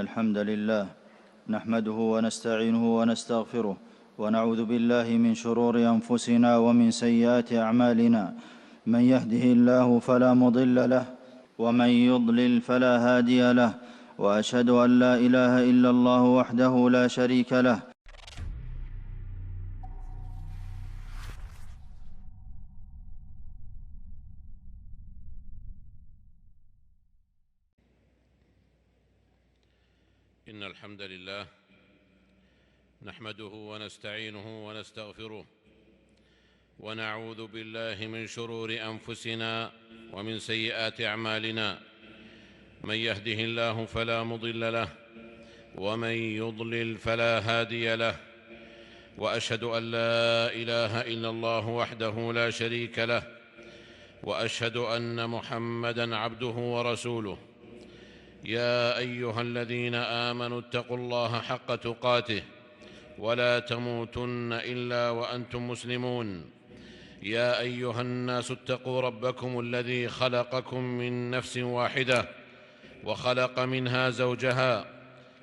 الحمد لله نحمده ونستعينه ونستغفره ونعوذ بالله من شرور أنفسنا ومن سيئات أعمالنا من يهده الله فلا مضل له ومن يضلل فلا هادي له وأشهد أن لا إله إلا الله وحده لا شريك له إن الحمد لله نحمده ونستعينه ونستغفره ونعوذ بالله من شرور أنفسنا ومن سيئات أعمالنا من يهده الله فلا مضل له ومن يضلل فلا هادي له وأشهد أن لا إله إلا الله وحده لا شريك له وأشهد أن محمدًا عبده ورسوله يا أيها الذين آمنوا اتقوا الله حق تقاته ولا تموتن إلا وأنتم مسلمون يا أيها الناس اتقوا ربكم الذي خلقكم من نفس واحدة وخلق منها زوجها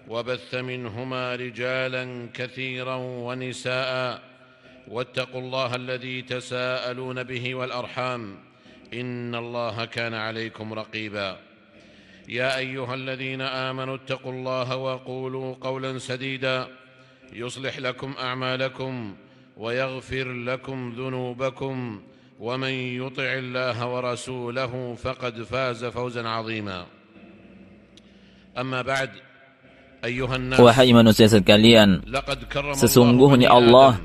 وبث منهما رجالا كثيرا ونساء واتقوا الله الذي تساءلون به والأرحام إن الله كان عليكم رقيبا يا أيها الذين آمنوا اتقوا الله وقولوا قولا سديدا يصلح لكم أعمالكم ويغفر لكم ذنوبكم ومن يطع الله ورسوله فقد فاز فوزا عظيما أما بعد أيها الناس Wahai manusia sekalian, sesungguhnya Allah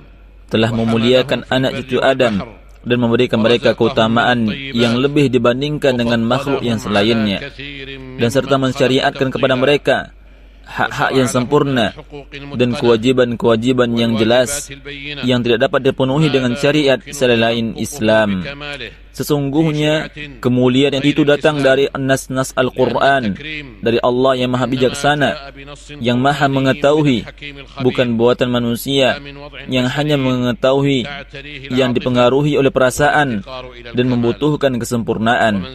telah memuliakan anak cucu Adam dan memberikan mereka keutamaan yang lebih dibandingkan dengan makhluk yang selainnya, dan serta mensyariatkan kepada mereka hak-hak yang sempurna dan kewajiban-kewajiban yang jelas yang tidak dapat dipenuhi dengan syariat selain Islam. Sesungguhnya kemuliaan itu datang dari nas-nas Al-Quran, dari Allah yang maha bijaksana, yang maha mengetahui, bukan buatan manusia yang hanya mengetahui yang dipengaruhi oleh perasaan dan membutuhkan kesempurnaan.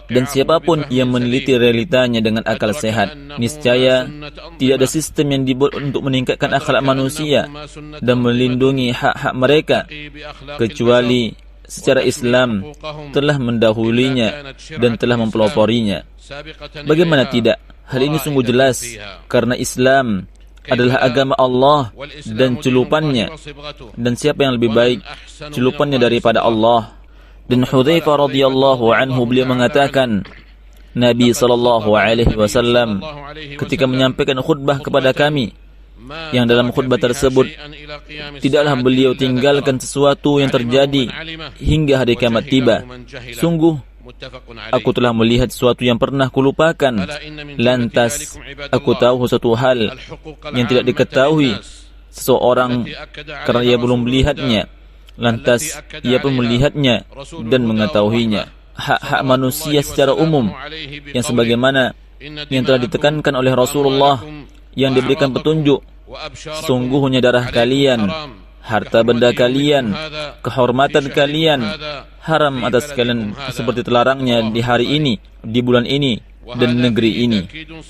Dan siapapun yang meneliti realitanya dengan akal sehat, niscaya tidak ada sistem yang dibuat untuk meningkatkan akhlak manusia dan melindungi hak-hak mereka kecuali secara Islam telah mendahulinya dan telah mempeloporinya. Bagaimana tidak? Hal ini sungguh jelas, karena Islam adalah agama Allah dan celupannya, dan siapa yang lebih baik celupannya daripada Allah. Dan Hudzaifah radhiyallahu anhu beliau mengatakan, Nabi SAW ketika menyampaikan khutbah kepada kami, yang dalam khutbah tersebut tidaklah beliau tinggalkan sesuatu yang terjadi hingga hari kiamat tiba. Sungguh aku telah melihat sesuatu yang pernah kulupakan, lantas aku tahu suatu hal yang tidak diketahui seseorang karena ia belum melihatnya, lantas ia pun melihatnya dan mengetahuinya. Hak-hak manusia secara umum yang sebagaimana yang telah ditekankan oleh Rasulullah yang diberikan petunjuk, sesungguhnya darah kalian, harta benda kalian, kehormatan kalian haram atas kalian seperti terlarangnya di hari ini, di bulan ini, dan negeri ini.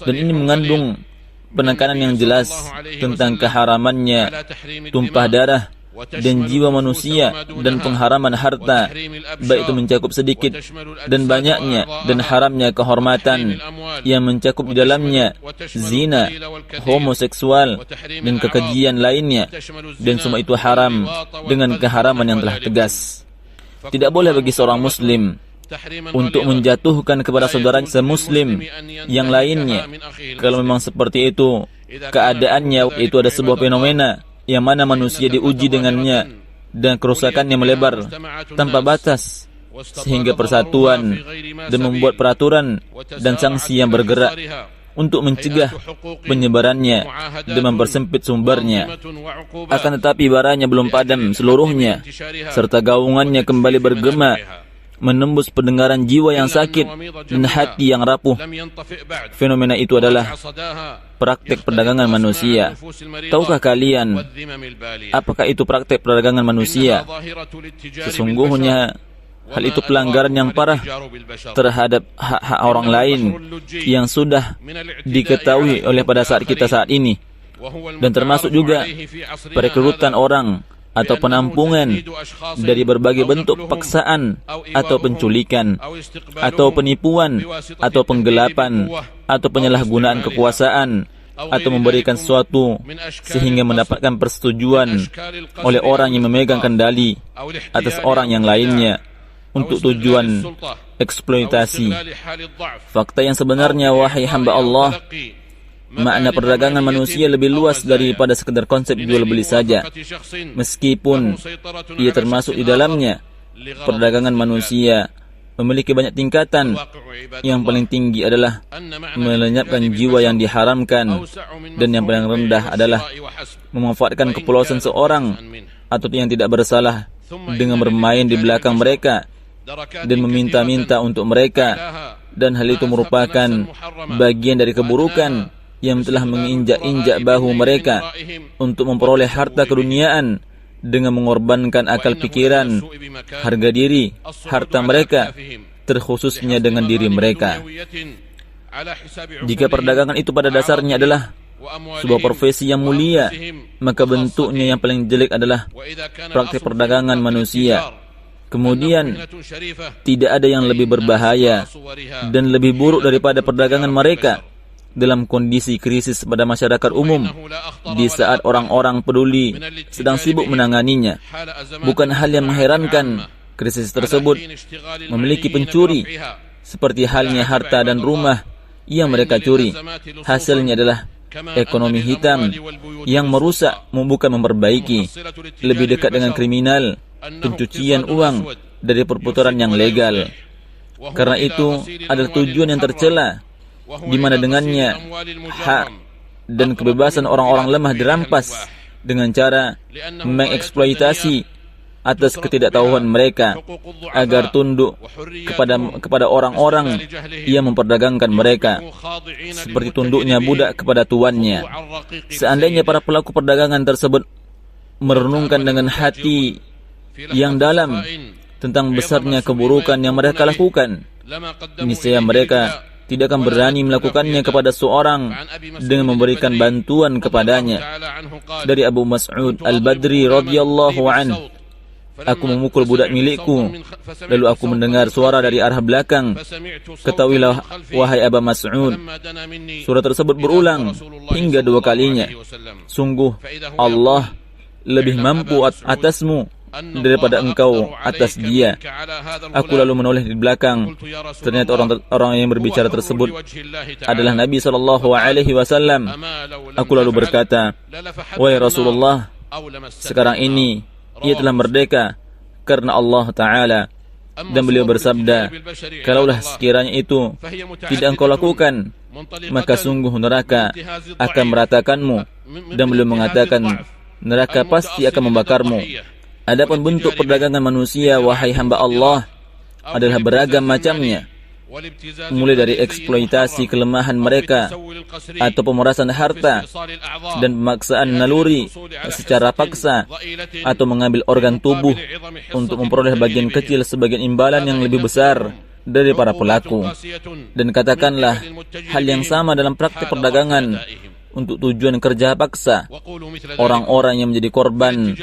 Dan ini mengandung penekanan yang jelas tentang keharamannya tumpah darah dan jiwa manusia, dan pengharaman harta, baik itu mencakup sedikit dan banyaknya, dan haramnya kehormatan yang mencakup di dalamnya zina, homoseksual, dan kekejian lainnya, dan semua itu haram dengan keharaman yang telah tegas. Tidak boleh bagi seorang muslim untuk menjatuhkan kepada saudara semuslim yang lainnya. Kalau memang seperti itu keadaannya, itu ada sebuah fenomena yang mana manusia diuji dengannya, dan kerusakannya melebar tanpa batas sehingga persatuan dan membuat peraturan dan sanksi yang bergerak untuk mencegah penyebarannya dan mempersempit sumbernya. Akan tetapi baranya belum padam seluruhnya, serta gaungannya kembali bergema, menembus pendengaran jiwa yang sakit dan hati yang rapuh. Fenomena itu adalah praktek perdagangan manusia. Tahukah kalian apakah itu praktek perdagangan manusia? Sesungguhnya Hal itu pelanggaran yang parah terhadap hak-hak orang lain yang sudah diketahui oleh pada saat kita saat ini. Dan termasuk juga perekrutan orang atau penampungan dari berbagai bentuk paksaan atau penculikan atau penipuan atau penggelapan atau penyalahgunaan kekuasaan atau memberikan sesuatu sehingga mendapatkan persetujuan oleh orang yang memegang kendali atas orang yang lainnya untuk tujuan eksploitasi. Fakta yang sebenarnya, wahai hamba Allah, makna perdagangan manusia lebih luas daripada sekedar konsep jual beli saja. Meskipun ia termasuk di dalamnya, perdagangan manusia memiliki banyak tingkatan. Yang paling tinggi adalah melenyapkan jiwa yang diharamkan, dan yang paling rendah adalah memanfaatkan kepolosan seorang atau yang tidak bersalah dengan bermain di belakang mereka dan meminta-minta untuk mereka, dan hal itu merupakan bagian dari keburukan yang telah menginjak-injak bahu mereka untuk memperoleh harta keduniaan dengan mengorbankan akal pikiran, harga diri, harta mereka, terkhususnya dengan diri mereka. Jika perdagangan itu pada dasarnya adalah sebuah profesi yang mulia, maka bentuknya yang paling jelek adalah praktik perdagangan manusia. Kemudian tidak ada yang lebih berbahaya dan lebih buruk daripada perdagangan mereka dalam kondisi krisis pada masyarakat umum, di saat orang-orang peduli sedang sibuk menanganinya. Bukan hal yang mengherankan krisis tersebut memiliki pencuri, seperti halnya harta dan rumah yang mereka curi. Hasilnya adalah ekonomi hitam yang merusak, bukan memperbaiki. Lebih dekat dengan kriminal, pencucian uang dari perputaran yang legal. Karena itu adalah tujuan yang tercela, di mana dengannya hak dan kebebasan orang-orang lemah dirampas dengan cara mengeksploitasi atas ketidaktahuan mereka agar tunduk kepada orang-orang yang memperdagangkan mereka, seperti tunduknya budak kepada tuannya. Seandainya para pelaku perdagangan tersebut merenungkan dengan hati yang dalam tentang besarnya keburukan yang mereka lakukan, niscaya mereka tidak akan berani melakukannya kepada seorang dengan memberikan bantuan kepadanya. Dari Abu Mas'ud Al-Badri radhiyallahu anhu, aku memukul budak milikku, lalu aku mendengar suara dari arah belakang. Ketahuilah, wahai Abu Mas'ud, suara tersebut berulang hingga 2 kalinya. Sungguh Allah lebih mampu atasmu daripada engkau atas dia. Aku lalu menoleh di belakang. Ternyata orang yang berbicara tersebut adalah Nabi SAW. Aku lalu berkata, wahai Rasulullah, sekarang ini ia telah merdeka karena Allah Ta'ala. Dan beliau bersabda, kalaulah sekiranya itu tidak engkau lakukan, maka sungguh neraka akan meratakanmu. Dan beliau mengatakan, neraka pasti akan membakarmu. Adapun bentuk perdagangan manusia, wahai hamba Allah, adalah beragam macamnya, mulai dari eksploitasi kelemahan mereka atau pemerasan harta dan pemaksaan naluri secara paksa, atau mengambil organ tubuh untuk memperoleh bagian kecil sebagai imbalan yang lebih besar dari para pelaku. Dan katakanlah hal yang sama dalam praktik perdagangan untuk tujuan kerja paksa. Orang-orang yang menjadi korban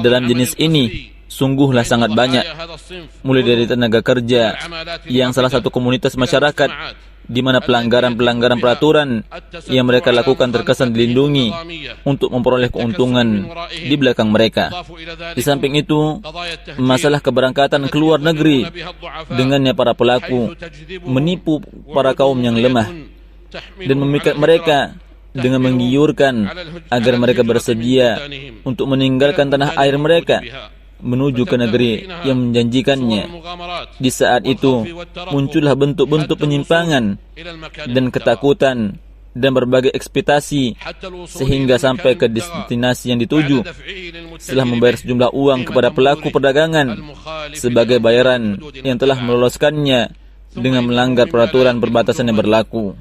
dalam jenis ini sungguhlah sangat banyak, mulai dari tenaga kerja yang salah satu komunitas masyarakat di mana pelanggaran-pelanggaran peraturan yang mereka lakukan terkesan dilindungi untuk memperoleh keuntungan di belakang mereka. Di samping itu, masalah keberangkatan ke luar negeri, dengannya para pelaku menipu para kaum yang lemah dan memikat mereka dengan menggiurkan agar mereka bersedia untuk meninggalkan tanah air mereka menuju ke negeri yang menjanjikannya. Di saat itu muncullah bentuk-bentuk penyimpangan dan ketakutan dan berbagai ekspektasi sehingga sampai ke destinasi yang dituju setelah membayar sejumlah uang kepada pelaku perdagangan sebagai bayaran yang telah meloloskannya dengan melanggar peraturan perbatasan yang berlaku.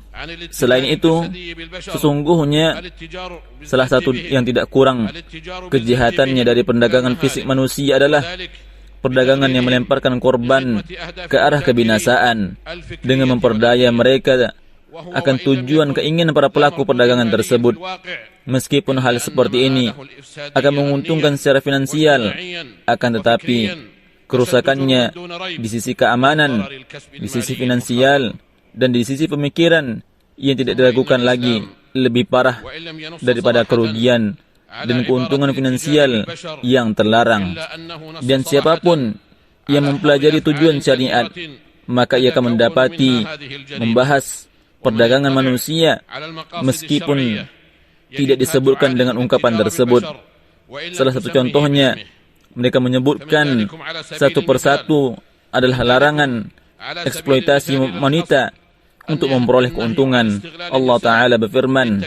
Selain itu, sesungguhnya salah satu yang tidak kurang kejahatannya dari perdagangan fisik manusia adalah perdagangan yang melemparkan korban ke arah kebinasaan dengan memperdaya mereka akan tujuan keinginan para pelaku perdagangan tersebut. Meskipun hal seperti ini akan menguntungkan secara finansial, akan tetapi kerusakannya di sisi keamanan, di sisi finansial, dan di sisi pemikiran yang tidak diragukan lagi lebih parah daripada kerugian dan keuntungan finansial yang terlarang. Dan siapapun yang mempelajari tujuan syariat, maka ia akan mendapati membahas perdagangan manusia meskipun tidak disebutkan dengan ungkapan tersebut. Salah satu contohnya, mereka menyebutkan satu persatu adalah larangan eksploitasi wanita untuk memperoleh keuntungan. Allah Ta'ala berfirman,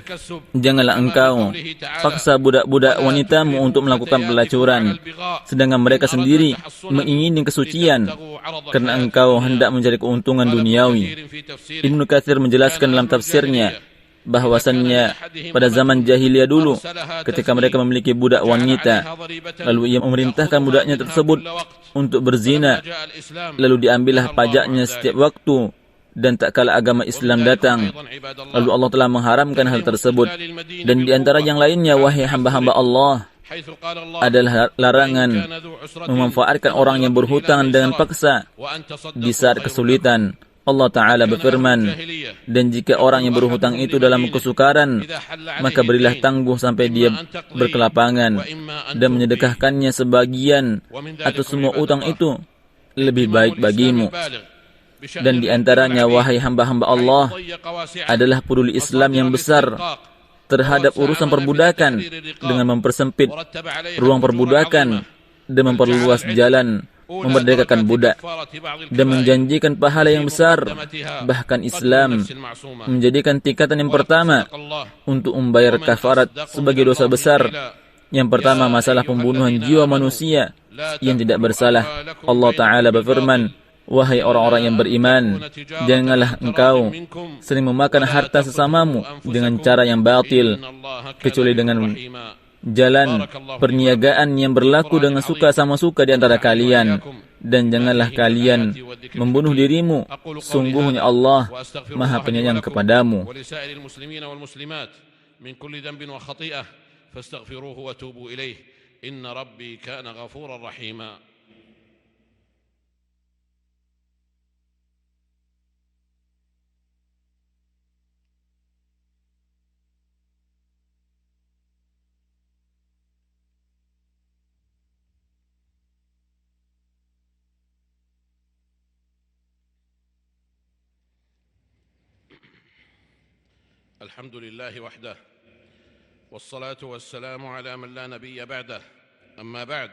janganlah engkau paksa budak-budak wanitamu untuk melakukan pelacuran, sedangkan mereka sendiri mengingini kesucian, karena engkau hendak mencari keuntungan duniawi. Ibnu Katsir menjelaskan dalam tafsirnya bahwasannya pada zaman jahiliyah dulu, ketika mereka memiliki budak wanita, lalu ia memerintahkan budaknya tersebut untuk berzina, lalu diambillah pajaknya setiap waktu, dan tak kala agama Islam datang, lalu Allah telah mengharamkan hal tersebut. Dan di antara yang lainnya, wahai hamba-hamba Allah, adalah larangan memanfaatkan orang yang berhutang dengan paksa di saat kesulitan. Allah Ta'ala berfirman, dan jika orang yang berhutang itu dalam kesukaran, maka berilah tangguh sampai dia berkelapangan, dan menyedekahkannya sebagian atau semua utang itu lebih baik bagimu. Dan di antaranya, wahai hamba-hamba Allah, adalah peduli Islam yang besar terhadap urusan perbudakan dengan mempersempit ruang perbudakan dan memperluas jalan memerdekakan budak, dan menjanjikan pahala yang besar. Bahkan Islam menjadikan tingkatan yang pertama untuk membayar kafarat sebagai dosa besar. Yang pertama, masalah pembunuhan jiwa manusia yang tidak bersalah. Allah Ta'ala berfirman, wahai orang-orang yang beriman, janganlah engkau sering memakan harta sesamamu dengan cara yang batil, kecuali dengan jalan perniagaan yang berlaku dengan suka sama suka di antara kalian. Dan janganlah kalian membunuh dirimu, sungguhnya Allah Maha Penyayang kepadamu. الحمد لله وحده والصلاة والسلام على من لا نبي بعده أما بعد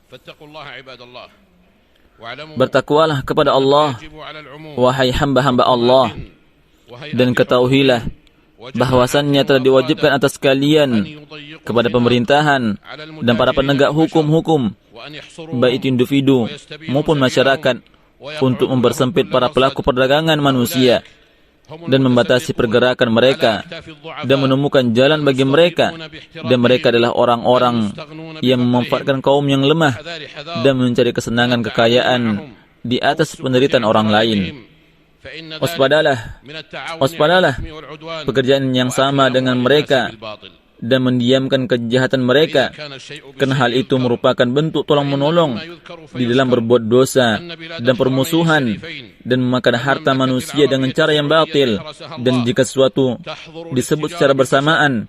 فاتقوا الله عباد الله. Bertakwalah kepada Allah, wahai hamba-hamba Allah, dan ketahuilah bahwasannya telah diwajibkan atas kalian kepada pemerintahan dan para penegak hukum-hukum, baik itu individu maupun masyarakat, untuk mempersempit para pelaku perdagangan manusia dan membatasi pergerakan mereka dan menemukan jalan bagi mereka. Dan mereka adalah orang-orang yang memanfaatkan kaum yang lemah dan mencari kesenangan kekayaan di atas penderitaan orang lain. Waspadalah pekerjaan yang sama dengan mereka dan mendiamkan kejahatan mereka, karena hal itu merupakan bentuk tolong-menolong di dalam berbuat dosa dan permusuhan dan memakan harta manusia dengan cara yang batil. Dan jika sesuatu disebut secara bersamaan,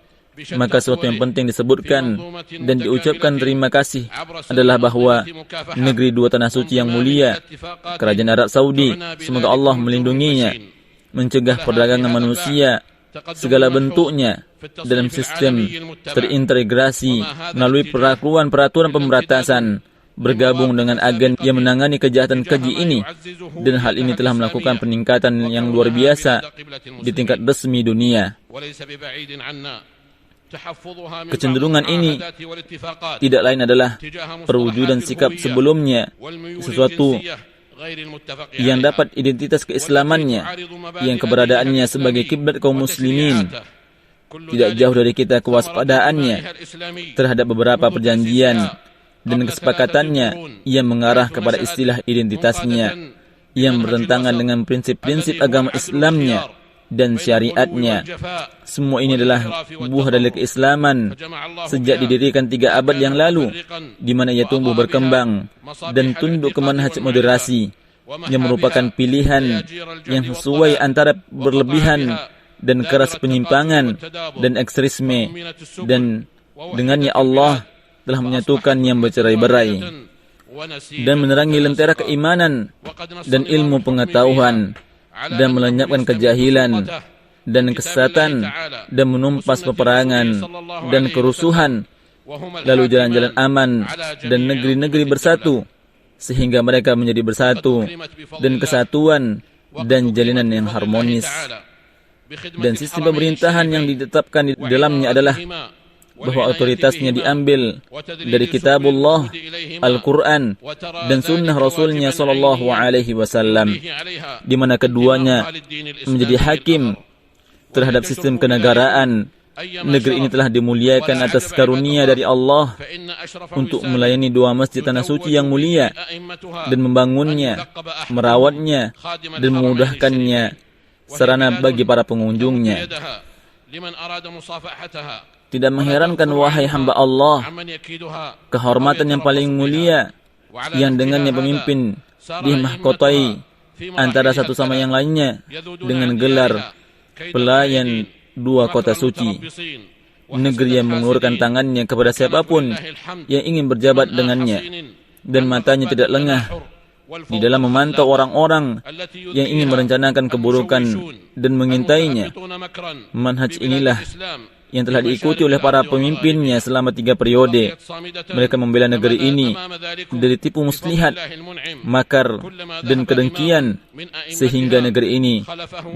maka sesuatu yang penting disebutkan dan diucapkan terima kasih adalah bahwa negeri dua tanah suci yang mulia, Kerajaan Arab Saudi, semoga Allah melindunginya, mencegah perdagangan manusia segala bentuknya dalam sistem terintegrasi melalui peraturan pemberantasan, bergabung dengan agen yang menangani kejahatan keji ini. Dan hal ini telah melakukan peningkatan yang luar biasa di tingkat resmi dunia. Kecenderungan ini tidak lain adalah perwujudan sikap sebelumnya, sesuatu yang dapat identitas keislamannya, yang keberadaannya sebagai kiblat kaum muslimin. Tidak jauh dari kita kewaspadaannya terhadap beberapa perjanjian dan kesepakatannya yang mengarah kepada istilah identitasnya yang bertentangan dengan prinsip-prinsip agama Islamnya dan syariatnya. Semua ini adalah buah dari keislaman sejak didirikan 3 abad yang lalu, di mana ia tumbuh berkembang dan tunduk ke manhaj moderasi yang merupakan pilihan yang sesuai antara berlebihan dan keras penyimpangan dan ekstremisme, dan dengannya Allah telah menyatukan yang bercerai-berai dan menerangi lentera keimanan dan ilmu pengetahuan dan melenyapkan kejahilan dan kesesatan dan menumpas peperangan dan kerusuhan, lalu jalan-jalan aman dan negeri-negeri bersatu sehingga mereka menjadi bersatu dan kesatuan dan jalinan yang harmonis. Dan sistem pemerintahan yang ditetapkan di dalamnya adalah bahwa otoritasnya diambil dari kitabullah, Al-Quran dan sunnah Rasulnya sallallahu alaihi wasallam, di mana keduanya menjadi hakim terhadap sistem kenegaraan. Negeri ini telah dimuliakan atas karunia dari Allah untuk melayani 2 masjid tanah suci yang mulia dan membangunnya, merawatnya dan memudahkannya sarana bagi para pengunjungnya. Tidak mengherankan wahai hamba Allah, kehormatan yang paling mulia yang dengannya pemimpin dimahkotai antara satu sama yang lainnya dengan gelar pelayan 2 kota suci, negeri yang mengulurkan tangannya kepada siapapun yang ingin berjabat dengannya, dan matanya tidak lengah di dalam memantau orang-orang yang ingin merencanakan keburukan dan mengintainya. Manhaj inilah yang telah diikuti oleh para pemimpinnya selama 3 periode. Mereka membela negeri ini dari tipu muslihat, makar dan kedengkian, sehingga negeri ini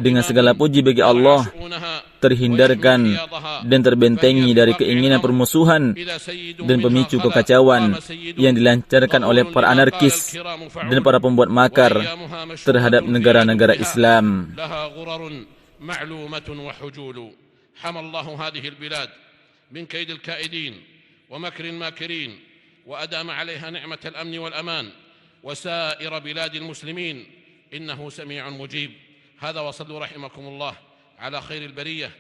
dengan segala puji bagi Allah terhindarkan dan terbentengi dari keinginan permusuhan dan pemicu kekacauan yang dilancarkan oleh para anarkis dan para pembuat makar terhadap negara-negara Islam. حمى الله هذه البلاد من كيد الكائدين ومكر الماكرين وأدام عليها نعمة الأمن والأمان وسائر بلاد المسلمين إنه سميع مجيب. هذا وصلوا رحمكم الله على خير البرية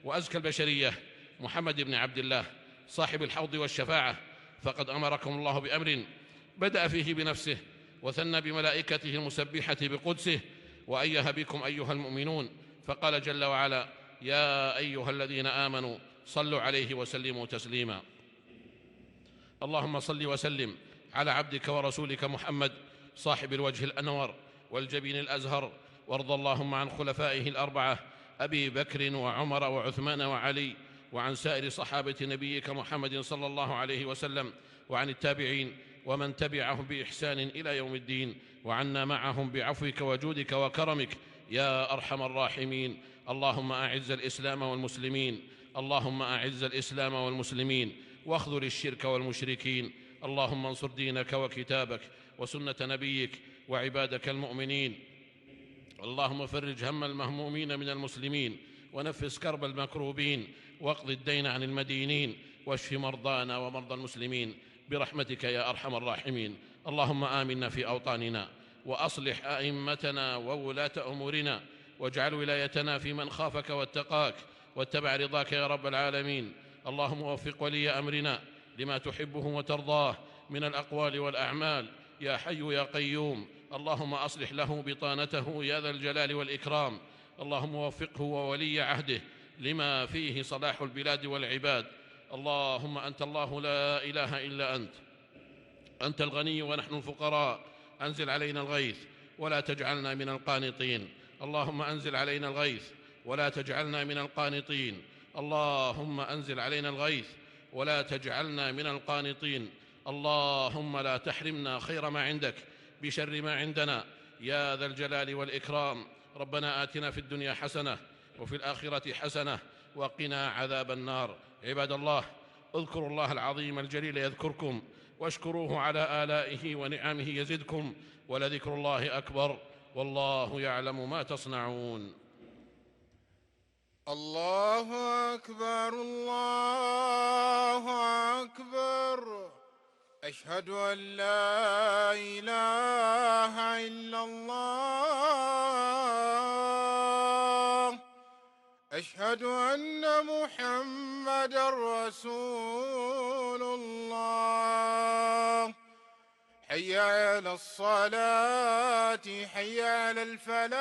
وأزكى البشرية محمد بن عبد الله صاحب الحوض والشفاعة، فقد أمركم الله بأمر بدأ فيه بنفسه وثنى بملائكته المسبحة بقدسه وأيها بكم أيها المؤمنون، فقال جل وعلا: يا أيها الذين آمنوا صلوا عليه وسلموا تسليما. اللهم صل وسلم على عبدك ورسولك محمد صاحب الوجه الأنور والجبين الأزهر، وارض اللهم عن خلفائه الأربعة أبي بكر وعمر وعثمان وعلي، وعن سائر صحابة نبيك محمد صلى الله عليه وسلم، وعن التابعين ومن تبعهم بإحسان إلى يوم الدين، وعنا معهم بعفوك وجودك وكرمك يا أرحم الراحمين. اللهم أعز الإسلام والمسلمين، اللهم أعز الإسلام والمسلمين واخذل الشرك والمشركين. اللهم انصر دينك وكتابك وسنة نبيك وعبادك المؤمنين. اللهم فرج هم المهمومين من المسلمين ونفس كرب المكروبين واقض الدين عن المدينين واشف مرضانا ومرضى المسلمين برحمتك يا أرحم الراحمين. اللهم آمنا في أوطاننا وأصلح أئمتنا وولاة أمورنا، واجعل ولايتنا في من خافك واتقاك واتبع رضاك يا رب العالمين. اللهم وفق ولي أمرنا لما تحبه وترضاه من الأقوال والأعمال يا حي يا قيوم. اللهم أصلح له بطانته يا ذا الجلال والإكرام. اللهم وفقه وولي عهده لما فيه صلاح البلاد والعباد. اللهم أنت الله لا إله إلا أنت الغني ونحن الفقراء. أنزل علينا الغيث ولا تجعلنا من القانطين. اللهم أنزل علينا الغيث ولا تجعلنا من القانطين. اللهم أنزل علينا الغيث ولا تجعلنا من القانطين. اللهم لا تحرمنا خير ما عندك بشر ما عندنا يا ذا الجلال والإكرام. ربنا آتنا في الدنيا حسنة وفي الآخرة حسنة وقنا عذاب النار. عباد الله، اذكروا الله العظيم الجليل يذكركم، واشكروه على آلائه ونعمه يزدكم، ولذكر الله أكبر، والله يعلم ما تصنعون. الله أكبر الله أكبر. أشهد أن لا إله إلا الله أشهد أن محمدا رسول الله حي على الصلاة حي على الفلاح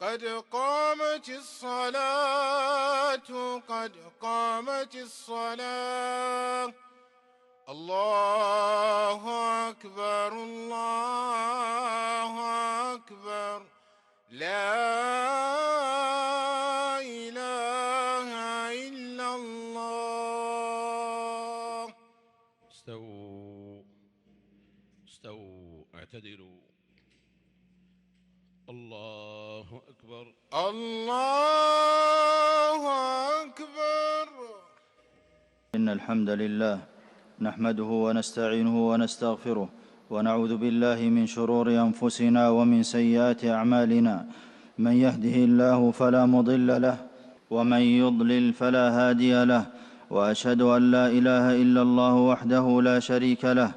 قد قامت الصلاة قد قامت الصلاة الله أكبر الله أكبر لا إله إلا الله استووا اعتدلوا الله أكبر الله أكبر إن الحمد لله نحمده ونستعينه ونستغفره ونعوذ بالله من شرور أنفسنا ومن سيئات أعمالنا من يهده الله فلا مضل له ومن يضلل فلا هادي له وأشهد أن لا إله إلا الله وحده لا شريك له